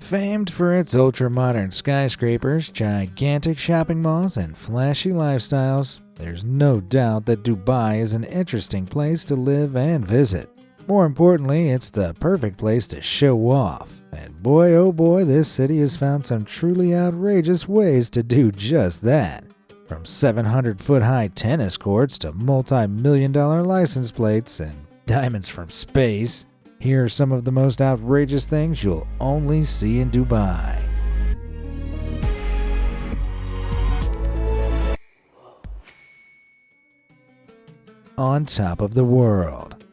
Famed for its ultra-modern skyscrapers, gigantic shopping malls, and flashy lifestyles, there's no doubt that Dubai is an interesting place to live and visit. More importantly, it's the perfect place to show off. And boy oh boy, this city has found some truly outrageous ways to do just that. From 700-foot-high tennis courts to multi-million-dollar license plates and diamonds from space, here are some of the most outrageous things you'll only see in Dubai. On top of the world.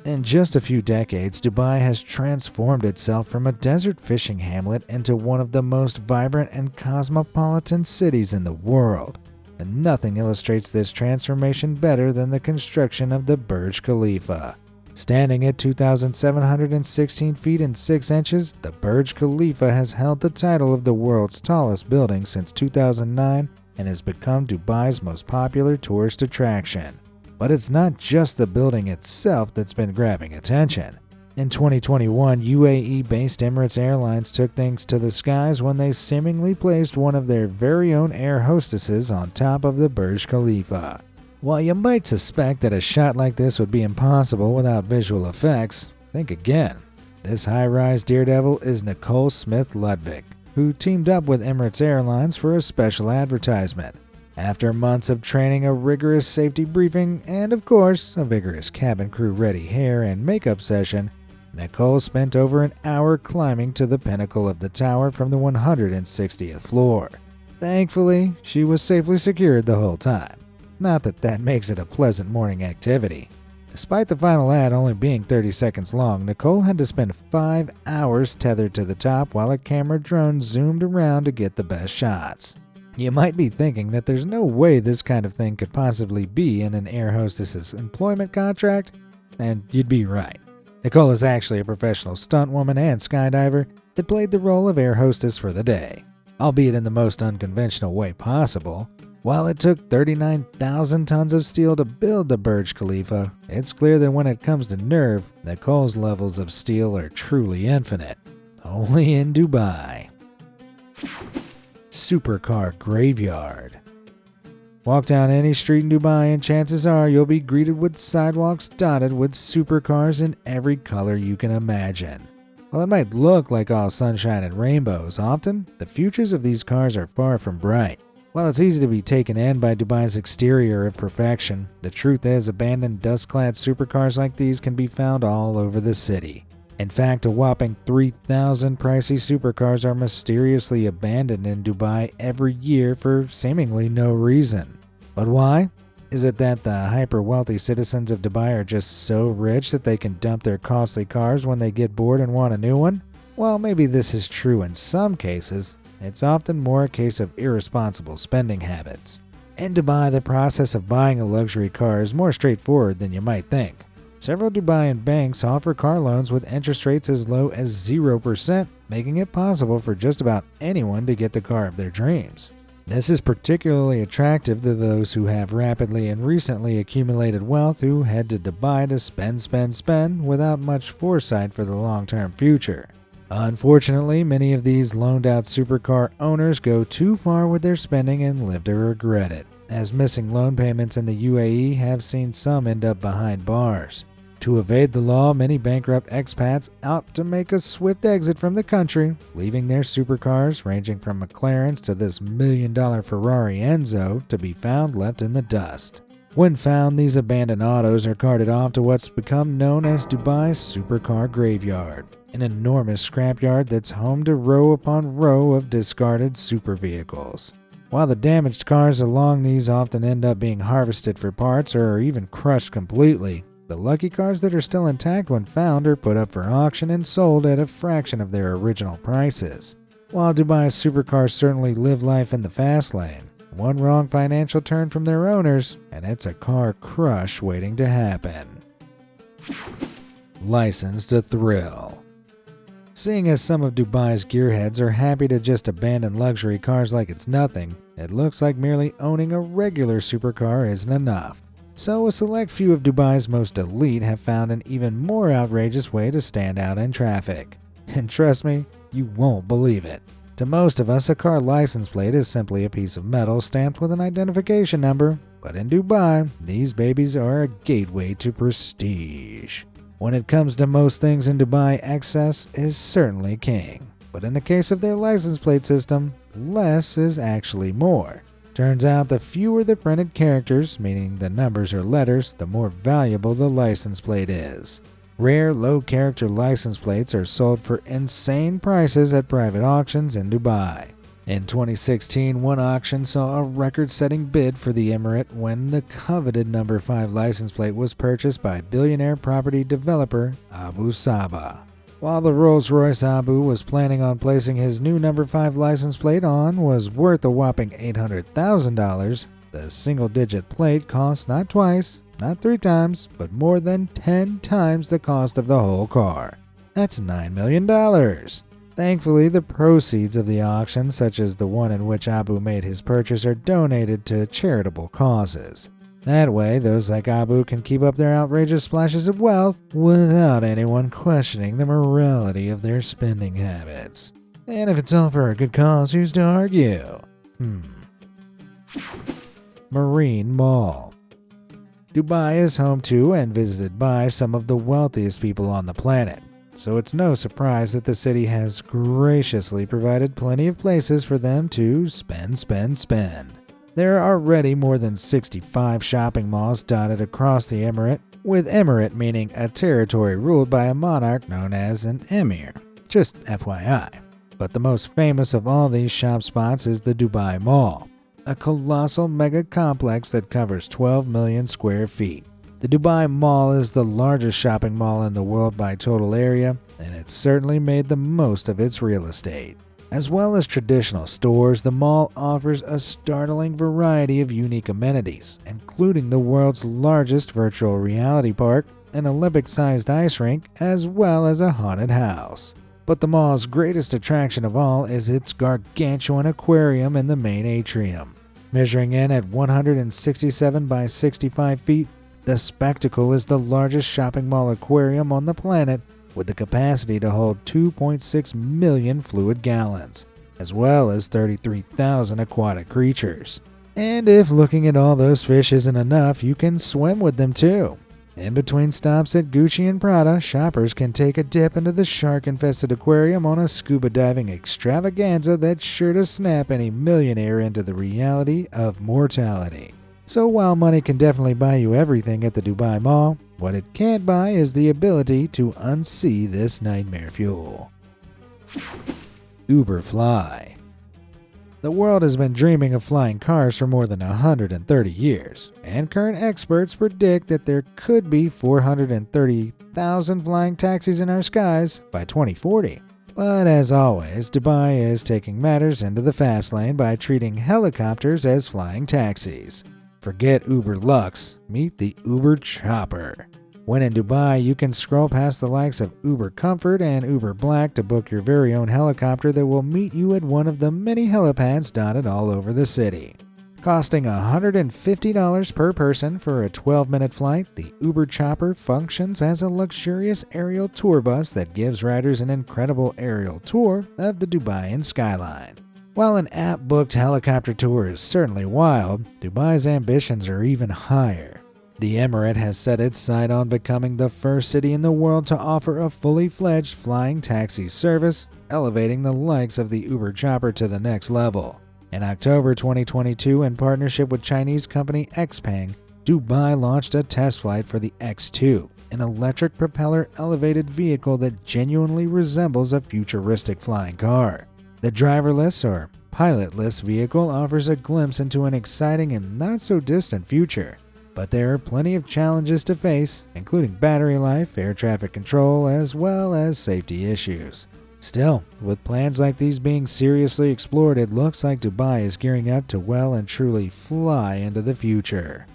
In just a few decades, Dubai has transformed itself from a desert fishing hamlet into one of the most vibrant and cosmopolitan cities in the world. And nothing illustrates this transformation better than the construction of the Burj Khalifa. Standing at 2,716 feet and 6 inches, the Burj Khalifa has held the title of the world's tallest building since 2009 and has become Dubai's most popular tourist attraction. But it's not just the building itself that's been grabbing attention. In 2021, UAE-based Emirates Airlines took things to the skies when they seemingly placed one of their very own air hostesses on top of the Burj Khalifa. While you might suspect that a shot like this would be impossible without visual effects, think again. This high-rise daredevil is Nicole Smith-Ludwig, who teamed up with Emirates Airlines for a special advertisement. After months of training, a rigorous safety briefing, and of course, a vigorous cabin crew-ready hair and makeup session, Nicole spent over an hour climbing to the pinnacle of the tower from the 160th floor. Thankfully, she was safely secured the whole time. Not that that makes it a pleasant morning activity. Despite the final ad only being 30 seconds long, Nicole had to spend 5 hours tethered to the top while a camera drone zoomed around to get the best shots. You might be thinking that there's no way this kind of thing could possibly be in an air hostess's employment contract, and you'd be right. Nicole is actually a professional stuntwoman and skydiver that played the role of air hostess for the day, albeit in the most unconventional way possible. While it took 39,000 tons of steel to build the Burj Khalifa, it's clear that when it comes to nerve, Nicole's levels of steel are truly infinite. Only in Dubai. Supercar Graveyard. Walk down any street in Dubai and chances are you'll be greeted with sidewalks dotted with supercars in every color you can imagine. While it might look like all sunshine and rainbows, often the futures of these cars are far from bright. While it's easy to be taken in by Dubai's exterior of perfection, the truth is abandoned dust-clad supercars like these can be found all over the city. In fact, a whopping 3,000 pricey supercars are mysteriously abandoned in Dubai every year for seemingly no reason. But why? Is it that the hyper-wealthy citizens of Dubai are just so rich that they can dump their costly cars when they get bored and want a new one? Well, maybe this is true in some cases. It's often more a case of irresponsible spending habits. In Dubai, the process of buying a luxury car is more straightforward than you might think. Several Dubaian banks offer car loans with interest rates as low as 0%, making it possible for just about anyone to get the car of their dreams. This is particularly attractive to those who have rapidly and recently accumulated wealth who head to Dubai to spend without much foresight for the long-term future. Unfortunately, many of these loaned-out supercar owners go too far with their spending and live to regret it, as missing loan payments in the UAE have seen some end up behind bars. To evade the law, many bankrupt expats opt to make a swift exit from the country, leaving their supercars, ranging from McLarens to this million-dollar Ferrari Enzo, to be found left in the dust. When found, these abandoned autos are carted off to what's become known as Dubai's Supercar Graveyard, an enormous scrapyard that's home to row upon row of discarded super vehicles. While the damaged cars along these often end up being harvested for parts or even crushed completely, the lucky cars that are still intact when found are put up for auction and sold at a fraction of their original prices. While Dubai's supercars certainly live life in the fast lane, one wrong financial turn from their owners, and it's a car crush waiting to happen. License to thrill. Seeing as some of Dubai's gearheads are happy to just abandon luxury cars like it's nothing, it looks like merely owning a regular supercar isn't enough. So a select few of Dubai's most elite have found an even more outrageous way to stand out in traffic. And trust me, you won't believe it. To most of us, a car license plate is simply a piece of metal stamped with an identification number, but in Dubai, these babies are a gateway to prestige. When it comes to most things in Dubai, excess is certainly king. But in the case of their license plate system, less is actually more. Turns out the fewer the printed characters, meaning the numbers or letters, the more valuable the license plate is. Rare, low-character license plates are sold for insane prices at private auctions in Dubai. In 2016, one auction saw a record-setting bid for the Emirate when the coveted number 5 license plate was purchased by billionaire property developer Abu Sabah. While the Rolls-Royce Abu was planning on placing his new number 5 license plate on was worth a whopping $800,000, the single-digit plate cost not twice, not 3 times, but more than 10 times the cost of the whole car. That's $9 million. Thankfully, the proceeds of the auction, such as the one in which Abu made his purchase, are donated to charitable causes. That way, those like Abu can keep up their outrageous splashes of wealth without anyone questioning the morality of their spending habits. And if it's all for a good cause, who's to argue? Marine Mall. Dubai is home to and visited by some of the wealthiest people on the planet, so it's no surprise that the city has graciously provided plenty of places for them to spend. There are already more than 65 shopping malls dotted across the Emirate, with Emirate meaning a territory ruled by a monarch known as an emir. Just FYI. But the most famous of all these shop spots is the Dubai Mall, a colossal mega complex that covers 12 million square feet. The Dubai Mall is the largest shopping mall in the world by total area, and it's certainly made the most of its real estate. As well as traditional stores, the mall offers a startling variety of unique amenities, including the world's largest virtual reality park, an Olympic-sized ice rink, as well as a haunted house. But the mall's greatest attraction of all is its gargantuan aquarium in the main atrium. Measuring in at 167 by 65 feet, the spectacle is the largest shopping mall aquarium on the planet, with the capacity to hold 2.6 million fluid gallons, as well as 33,000 aquatic creatures. And if looking at all those fish isn't enough, you can swim with them too. In between stops at Gucci and Prada, shoppers can take a dip into the shark-infested aquarium on a scuba diving extravaganza that's sure to snap any millionaire into the reality of mortality. So while money can definitely buy you everything at the Dubai Mall, what it can't buy is the ability to unsee this nightmare fuel. Uberfly. The world has been dreaming of flying cars for more than 130 years, and current experts predict that there could be 430,000 flying taxis in our skies by 2040. But as always, Dubai is taking matters into the fast lane by treating helicopters as flying taxis. Forget Uber Lux, meet the Uber Chopper. When in Dubai, you can scroll past the likes of Uber Comfort and Uber Black to book your very own helicopter that will meet you at one of the many helipads dotted all over the city. Costing $150 per person for a 12-minute flight, the Uber Chopper functions as a luxurious aerial tour bus that gives riders an incredible aerial tour of the Dubaian skyline. While an app-booked helicopter tour is certainly wild, Dubai's ambitions are even higher. The Emirate has set its sight on becoming the first city in the world to offer a fully fledged flying taxi service, elevating the likes of the Uber Chopper to the next level. In October 2022, in partnership with Chinese company Xpeng, Dubai launched a test flight for the X2, an electric propeller elevated vehicle that genuinely resembles a futuristic flying car. The driverless or pilotless vehicle offers a glimpse into an exciting and not-so-distant future. But there are plenty of challenges to face, including battery life, air traffic control, as well as safety issues. Still, with plans like these being seriously explored, it looks like Dubai is gearing up to well and truly fly into the future.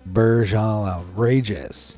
Burj Al Outrageous.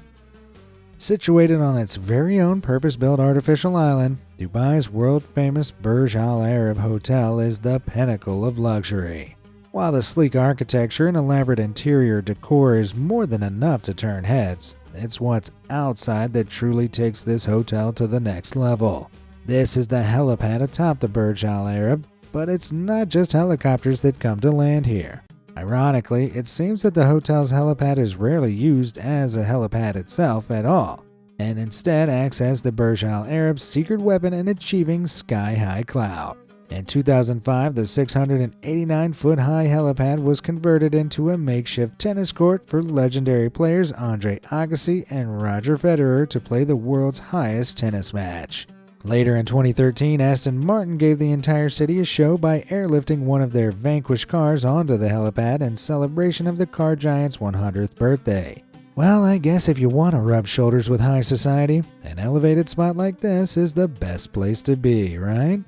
Situated on its very own purpose-built artificial island, Dubai's world-famous Burj Al Arab Hotel is the pinnacle of luxury. While the sleek architecture and elaborate interior decor is more than enough to turn heads, it's what's outside that truly takes this hotel to the next level. This is the helipad atop the Burj Al Arab, but it's not just helicopters that come to land here. Ironically, it seems that the hotel's helipad is rarely used as a helipad itself at all, and instead acts as the Burj Al Arab's secret weapon in achieving sky-high clout. In 2005, the 689-foot-high helipad was converted into a makeshift tennis court for legendary players Andre Agassi and Roger Federer to play the world's highest tennis match. Later in 2013, Aston Martin gave the entire city a show by airlifting one of their Vanquish cars onto the helipad in celebration of the car giant's 100th birthday. Well, I guess if you want to rub shoulders with high society, an elevated spot like this is the best place to be, right?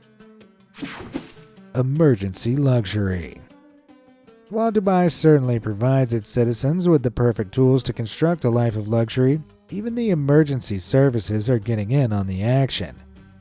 Emergency luxury. While Dubai certainly provides its citizens with the perfect tools to construct a life of luxury, even the emergency services are getting in on the action.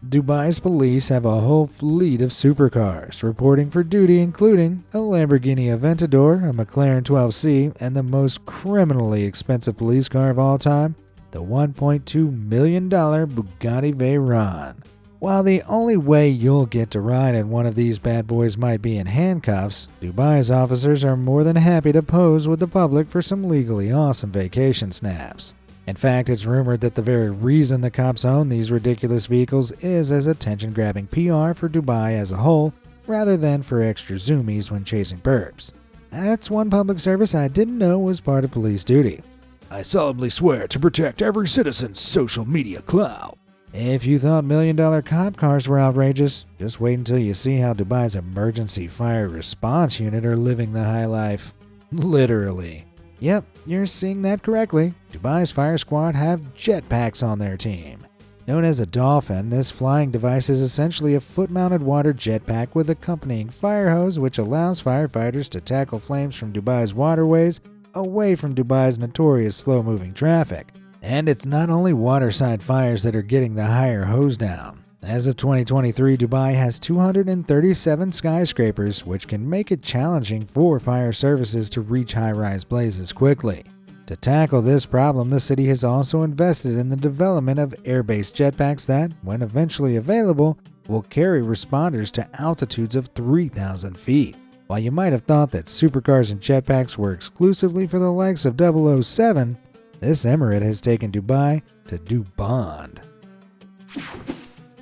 Dubai's police have a whole fleet of supercars reporting for duty, including a Lamborghini Aventador, a McLaren 12C, and the most criminally expensive police car of all time, the $1.2 million Bugatti Veyron. While the only way you'll get to ride in one of these bad boys might be in handcuffs, Dubai's officers are more than happy to pose with the public for some legally awesome vacation snaps. In fact, it's rumored that the very reason the cops own these ridiculous vehicles is as attention-grabbing PR for Dubai as a whole, rather than for extra zoomies when chasing perps. That's one public service I didn't know was part of police duty. I solemnly swear to protect every citizen's social media clout. If you thought million-dollar cop cars were outrageous, just wait until you see how Dubai's emergency fire response unit are living the high life. Literally. Yep, you're seeing that correctly. Dubai's fire squad have jetpacks on their team. Known as a Dolphin, this flying device is essentially a foot-mounted water jetpack with accompanying fire hose, which allows firefighters to tackle flames from Dubai's waterways away from Dubai's notorious slow-moving traffic. And it's not only waterside fires that are getting the higher hose down. As of 2023, Dubai has 237 skyscrapers, which can make it challenging for fire services to reach high-rise blazes quickly. To tackle this problem, the city has also invested in the development of air-based jetpacks that, when eventually available, will carry responders to altitudes of 3,000 feet. While you might have thought that supercars and jetpacks were exclusively for the likes of 007, this emirate has taken Dubai to Dubond.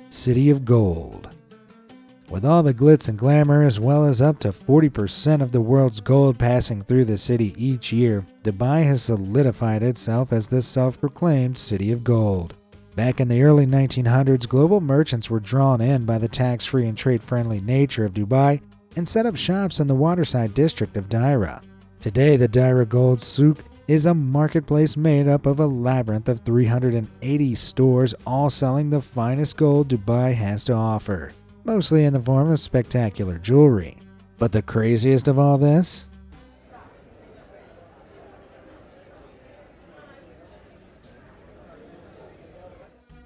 City of Gold. With all the glitz and glamour, as well as up to 40% of the world's gold passing through the city each year, Dubai has solidified itself as the self-proclaimed City of Gold. Back in the early 1900s, global merchants were drawn in by the tax-free and trade-friendly nature of Dubai and set up shops in the waterside district of Deira. Today, the Deira Gold Souk is a marketplace made up of a labyrinth of 380 stores, all selling the finest gold Dubai has to offer, mostly in the form of spectacular jewelry. But the craziest of all this?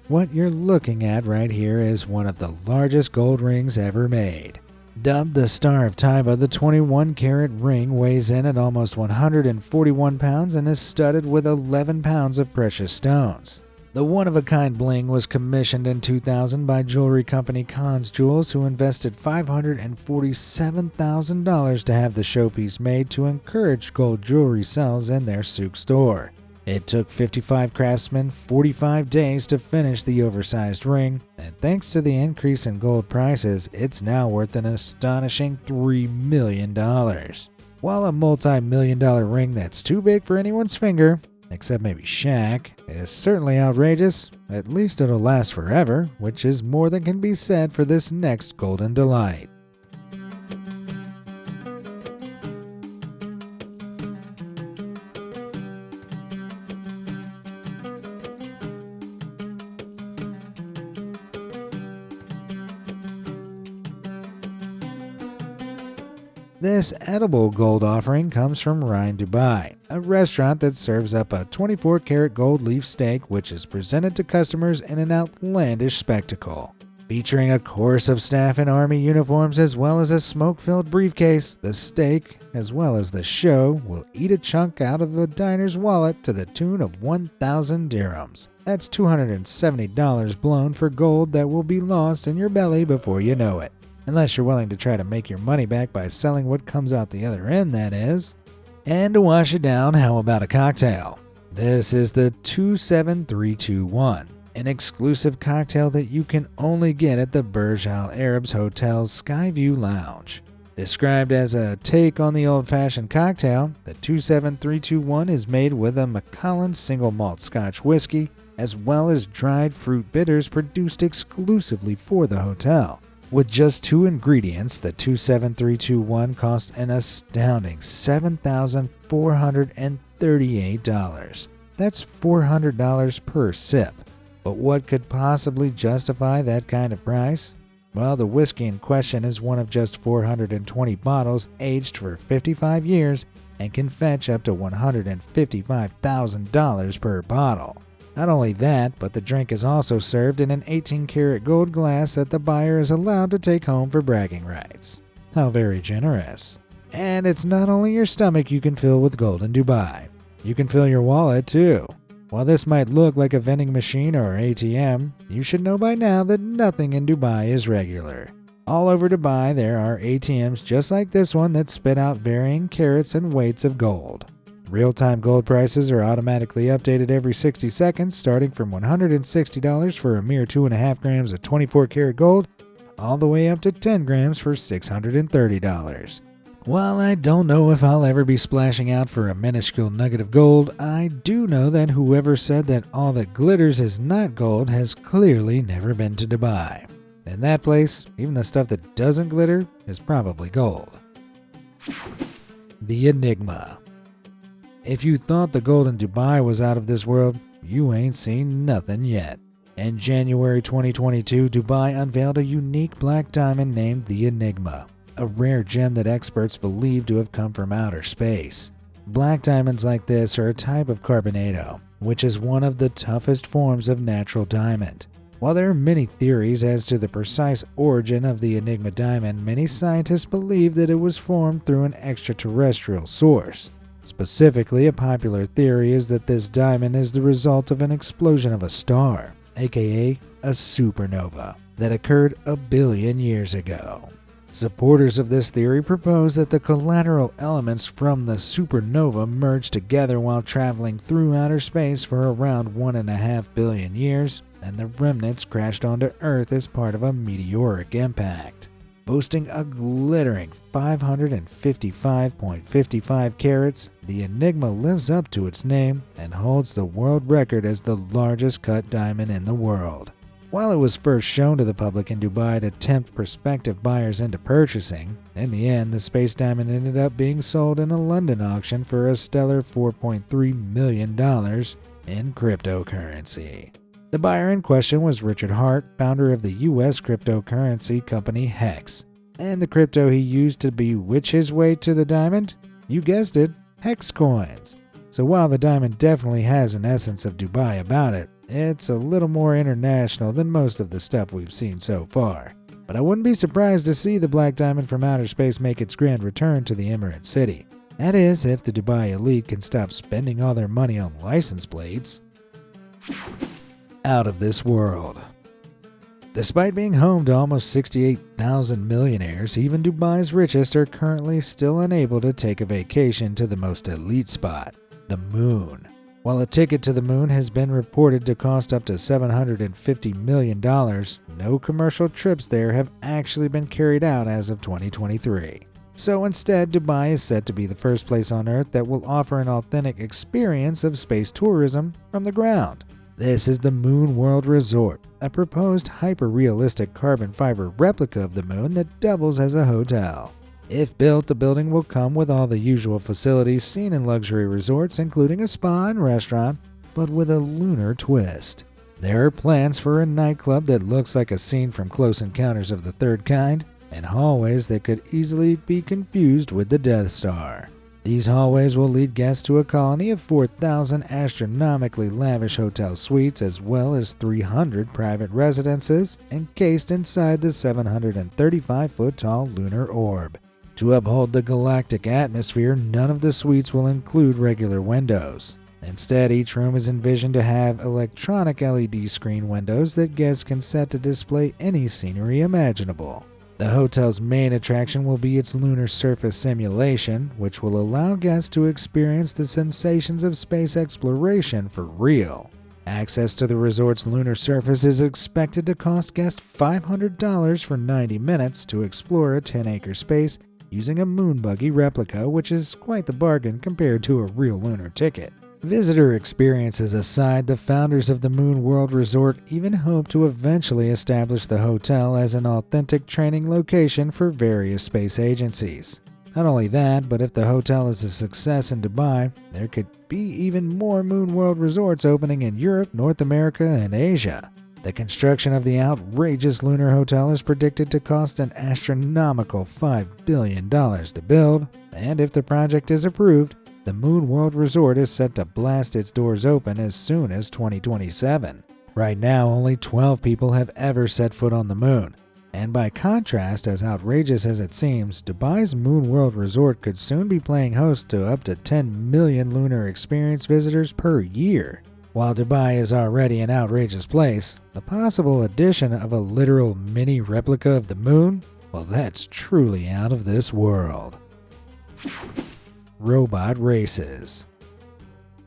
What you're looking at right here is one of the largest gold rings ever made. Dubbed the Star of Taiba, the 21-carat ring weighs in at almost 141 pounds and is studded with 11 pounds of precious stones. The one-of-a-kind bling was commissioned in 2000 by jewelry company Khan's Jewels, who invested $547,000 to have the showpiece made to encourage gold jewelry sales in their souk store. It took 55 craftsmen 45 days to finish the oversized ring, and thanks to the increase in gold prices, it's now worth an astonishing $3 million. While a multi-million-dollar ring that's too big for anyone's finger, except maybe Shaq, is certainly outrageous, at least it'll last forever, which is more than can be said for this next golden delight. This edible gold offering comes from Ryan Dubai, a restaurant that serves up a 24-karat gold leaf steak which is presented to customers in an outlandish spectacle. Featuring a chorus of staff in Army uniforms as well as a smoke-filled briefcase, the steak, as well as the show, will eat a chunk out of a diner's wallet to the tune of 1,000 dirhams. That's $270 blown for gold that will be lost in your belly before you know it. Unless you're willing to try to make your money back by selling what comes out the other end, that is. And to wash it down, how about a cocktail? This is the 27321. An exclusive cocktail that you can only get at the Burj Al Arab's Hotel's Skyview Lounge. Described as a take on the old-fashioned cocktail, the 27321 is made with a Macallan single malt Scotch whiskey, as well as dried fruit bitters produced exclusively for the hotel. With just 2 ingredients, the 27321 costs an astounding $7,438. That's $400 per sip. But what could possibly justify that kind of price? Well, the whiskey in question is one of just 420 bottles aged for 55 years and can fetch up to $155,000 per bottle. Not only that, but the drink is also served in an 18-karat gold glass that the buyer is allowed to take home for bragging rights. How very generous. And it's not only your stomach you can fill with gold in Dubai. You can fill your wallet too. While this might look like a vending machine or ATM, you should know by now that nothing in Dubai is regular. All over Dubai there are ATMs just like this one that spit out varying carats and weights of gold. Real-time gold prices are automatically updated every 60 seconds, starting from $160 for a mere 2.5 grams of 24-karat gold, all the way up to 10 grams for $630. While I don't know if I'll ever be splashing out for a minuscule nugget of gold, I do know that whoever said that all that glitters is not gold has clearly never been to Dubai. In that place, even the stuff that doesn't glitter is probably gold. The Enigma. If you thought the gold in Dubai was out of this world, you ain't seen nothing yet. In January 2022, Dubai unveiled a unique black diamond named the Enigma, a rare gem that experts believe to have come from outer space. Black diamonds like this are a type of carbonado, which is one of the toughest forms of natural diamond. While there are many theories as to the precise origin of the Enigma diamond, many scientists believe that it was formed through an extraterrestrial source. Specifically, a popular theory is that this diamond is the result of an explosion of a star, aka a supernova, that occurred a billion years ago. Supporters of this theory propose that the collateral elements from the supernova merged together while traveling through outer space for around 1.5 billion years, and the remnants crashed onto Earth as part of a meteoric impact. Boasting a glittering 555.55 carats, the Enigma lives up to its name and holds the world record as the largest cut diamond in the world. While it was first shown to the public in Dubai to tempt prospective buyers into purchasing, in the end the space diamond ended up being sold in a London auction for a stellar $4.3 million in cryptocurrency. The buyer in question was Richard Hart, founder of the US cryptocurrency company Hex. And the crypto he used to bewitch his way to the diamond? You guessed it, Hex coins. So while the diamond definitely has an essence of Dubai about it, it's a little more international than most of the stuff we've seen so far. But I wouldn't be surprised to see the black diamond from outer space make its grand return to the Emirate City. That is, if the Dubai elite can stop spending all their money on license plates. Out of this world. Despite being home to almost 68,000 millionaires, even Dubai's richest are currently still unable to take a vacation to the most elite spot, the moon. While a ticket to the moon has been reported to cost up to $750 million, no commercial trips there have actually been carried out as of 2023. So instead, Dubai is set to be the first place on Earth that will offer an authentic experience of space tourism from the ground. This is the Moon World Resort, a proposed hyper-realistic carbon fiber replica of the moon that doubles as a hotel. If built, the building will come with all the usual facilities seen in luxury resorts, including a spa and restaurant, but with a lunar twist. There are plans for a nightclub that looks like a scene from Close Encounters of the Third Kind, and hallways that could easily be confused with the Death Star. These hallways will lead guests to a colony of 4,000 astronomically lavish hotel suites as well as 300 private residences encased inside the 735-foot-tall lunar orb. To uphold the galactic atmosphere, none of the suites will include regular windows. Instead, each room is envisioned to have electronic LED screen windows that guests can set to display any scenery imaginable. The hotel's main attraction will be its lunar surface simulation, which will allow guests to experience the sensations of space exploration for real. Access to the resort's lunar surface is expected to cost guests $500 for 90 minutes to explore a 10-acre space using a moon buggy replica, which is quite the bargain compared to a real lunar ticket. Visitor experiences aside, the founders of the Moon World Resort even hope to eventually establish the hotel as an authentic training location for various space agencies. Not only that, but if the hotel is a success in Dubai, there could be even more Moon World resorts opening in Europe, North America, and Asia. The construction of the outrageous lunar hotel is predicted to cost an astronomical $5 billion to build, and if the project is approved, the Moon World Resort is set to blast its doors open as soon as 2027. Right now, only 12 people have ever set foot on the moon. And by contrast, as outrageous as it seems, Dubai's Moon World Resort could soon be playing host to up to 10 million lunar experience visitors per year. While Dubai is already an outrageous place, the possible addition of a literal mini replica of the moon, well, that's truly out of this world. Robot races.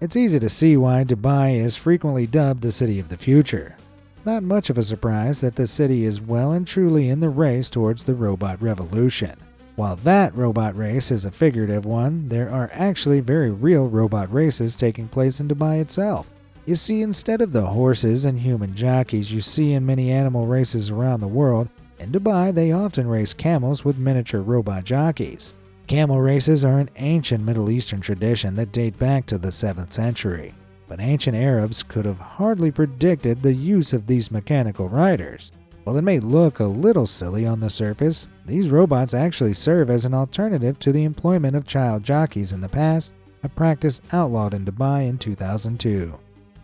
It's easy to see why Dubai is frequently dubbed the city of the future. Not much of a surprise that the city is well and truly in the race towards the robot revolution. While that robot race is a figurative one, there are actually very real robot races taking place in Dubai itself. You see, instead of the horses and human jockeys you see in many animal races around the world, in Dubai they often race camels with miniature robot jockeys. Camel races are an ancient Middle Eastern tradition that date back to the 7th century, but ancient Arabs could have hardly predicted the use of these mechanical riders. While it may look a little silly on the surface, these robots actually serve as an alternative to the employment of child jockeys in the past, a practice outlawed in Dubai in 2002.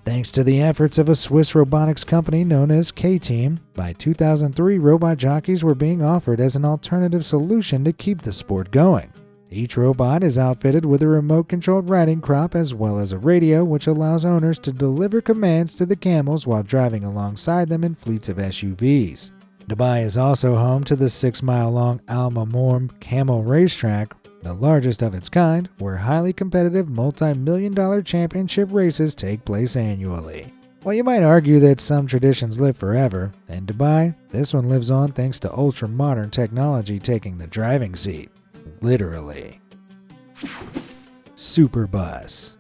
Thanks to the efforts of a Swiss robotics company known as K-Team, by 2003 robot jockeys were being offered as an alternative solution to keep the sport going. Each robot is outfitted with a remote-controlled riding crop as well as a radio which allows owners to deliver commands to the camels while driving alongside them in fleets of SUVs. Dubai is also home to the 6-mile-long Al Mamour Camel Racetrack, the largest of its kind, where highly competitive multi-million-dollar championship races take place annually. While you might argue that some traditions live forever, in Dubai, this one lives on thanks to ultra-modern technology taking the driving seat. Literally. Superbus.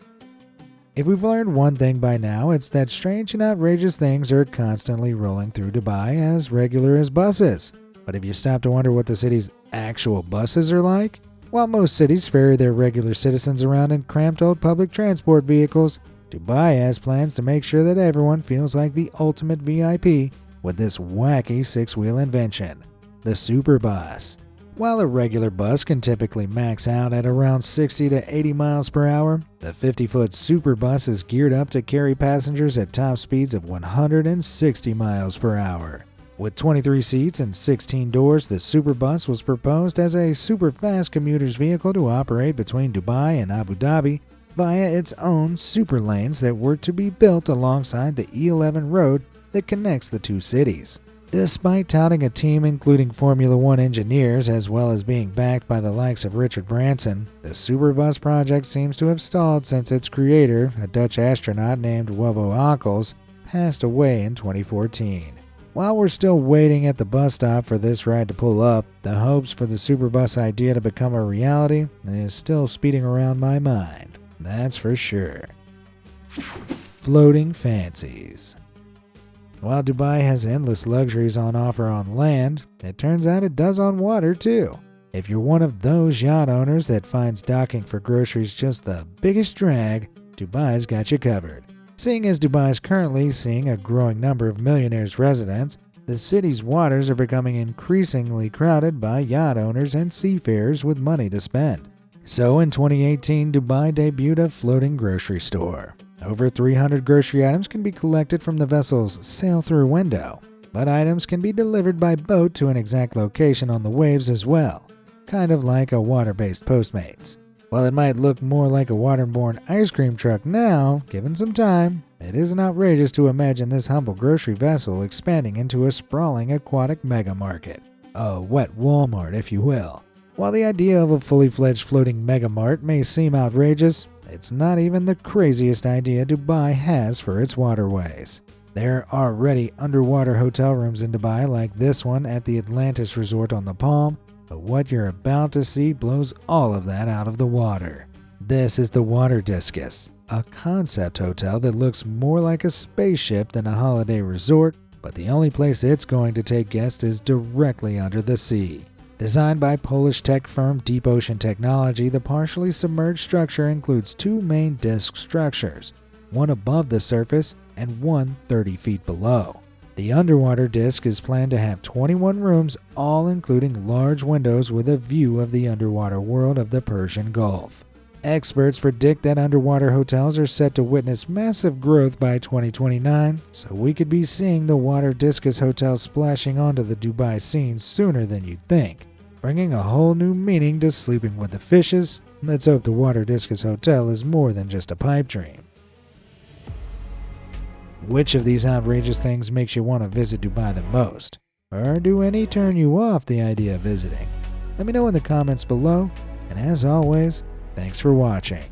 If we've learned one thing by now, it's that strange and outrageous things are constantly rolling through Dubai as regular as buses. But if you stop to wonder what the city's actual buses are like, while most cities ferry their regular citizens around in cramped old public transport vehicles, Dubai has plans to make sure that everyone feels like the ultimate VIP with this wacky 6-wheel invention, the Superbus. While a regular bus can typically max out at around 60 to 80 miles per hour, the 50-foot Superbus is geared up to carry passengers at top speeds of 160 miles per hour. With 23 seats and 16 doors, the Superbus was proposed as a super-fast commuter's vehicle to operate between Dubai and Abu Dhabi via its own super lanes that were to be built alongside the E11 road that connects the two cities. Despite touting a team including Formula One engineers as well as being backed by the likes of Richard Branson, the Superbus project seems to have stalled since its creator, a Dutch astronaut named Wubbo Ockels, passed away in 2014. While we're still waiting at the bus stop for this ride to pull up, the hopes for the Superbus idea to become a reality is still speeding around my mind, that's for sure. Floating fancies. While Dubai has endless luxuries on offer on land, it turns out it does on water too. If you're one of those yacht owners that finds docking for groceries just the biggest drag, Dubai's got you covered. Seeing as Dubai is currently seeing a growing number of millionaires' residents, the city's waters are becoming increasingly crowded by yacht owners and seafarers with money to spend. So in 2018, Dubai debuted a floating grocery store. Over 300 grocery items can be collected from the vessel's sail-through window, but items can be delivered by boat to an exact location on the waves as well, kind of like a water-based Postmates. While it might look more like a waterborne ice cream truck now, given some time, it isn't outrageous to imagine this humble grocery vessel expanding into a sprawling aquatic mega market. A wet Walmart, if you will. While the idea of a fully fledged floating mega mart may seem outrageous, it's not even the craziest idea Dubai has for its waterways. There are already underwater hotel rooms in Dubai like this one at the Atlantis Resort on the Palm, but what you're about to see blows all of that out of the water. This is the Water Discus, a concept hotel that looks more like a spaceship than a holiday resort, but the only place it's going to take guests is directly under the sea. Designed by Polish tech firm Deep Ocean Technology, the partially submerged structure includes two main disc structures, one above the surface and one 30 feet below. The underwater disc is planned to have 21 rooms, all including large windows with a view of the underwater world of the Persian Gulf. Experts predict that underwater hotels are set to witness massive growth by 2029, so we could be seeing the Water Discus Hotel splashing onto the Dubai scene sooner than you'd think, bringing a whole new meaning to sleeping with the fishes. Let's hope the Water Discus Hotel is more than just a pipe dream. Which of these outrageous things makes you want to visit Dubai the most? Or do any turn you off the idea of visiting? Let me know in the comments below, and as always, thanks for watching.